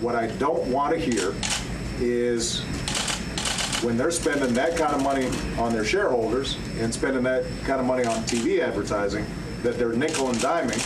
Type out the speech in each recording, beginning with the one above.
What I don't want to hear is when they're spending that kind of money on their shareholders and spending that kind of money on TV advertising, that they're nickel and diming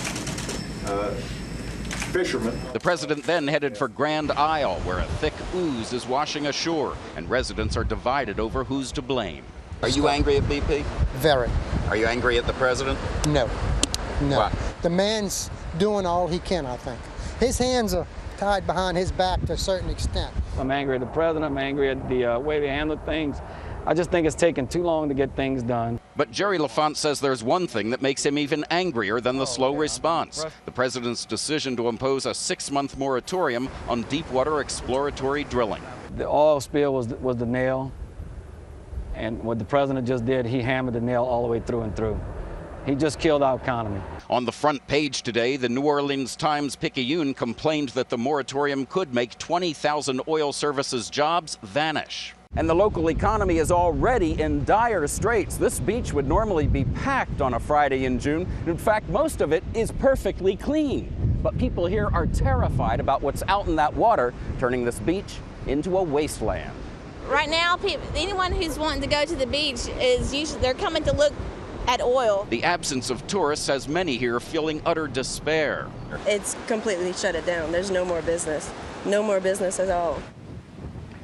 fishermen. The president then headed for Grand Isle, where a thick ooze is washing ashore, and residents are divided over who's to blame. Are you angry at BP? Very. Are you angry at the president? No. Why? The man's doing all he can, I think. His hands are tied behind his back to a certain extent. I'm angry at the president. I'm angry at the way they handle things. I just think it's taking too long to get things done. But Jerry LaFont says there's one thing that makes him even angrier than the slow response. The president's decision to impose a 6-month moratorium on deepwater exploratory drilling. The oil spill was the nail, and what the president just did, he hammered the nail all the way through and through. He just killed our economy. On the front page today, the New Orleans Times-Picayune complained that the moratorium could make 20,000 oil services jobs vanish. And the local economy is already in dire straits. This beach would normally be packed on a Friday in June. In fact, most of it is perfectly clean. But people here are terrified about what's out in that water, turning this beach into a wasteland. Right now, anyone who's wanting to go to the beach is usually they're coming to look at oil. The absence of tourists has many here feeling utter despair. It's completely shut it down. There's no more business. No more business at all.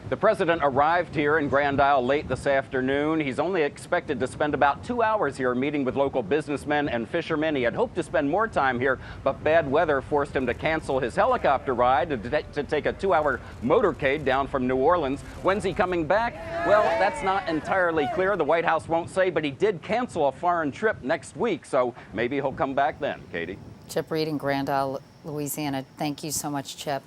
The president arrived here in Grand Isle late this afternoon. He's only expected to spend about 2 hours here meeting with local businessmen and fishermen. He had hoped to spend more time here, but bad weather forced him to cancel his helicopter ride to take a 2-hour motorcade down from New Orleans. When's he coming back? Well, that's not entirely clear. The White House won't say, but he did cancel a foreign trip next week, so maybe he'll come back then. Katie? Chip Reid in Grand Isle, Louisiana. Thank you so much, Chip.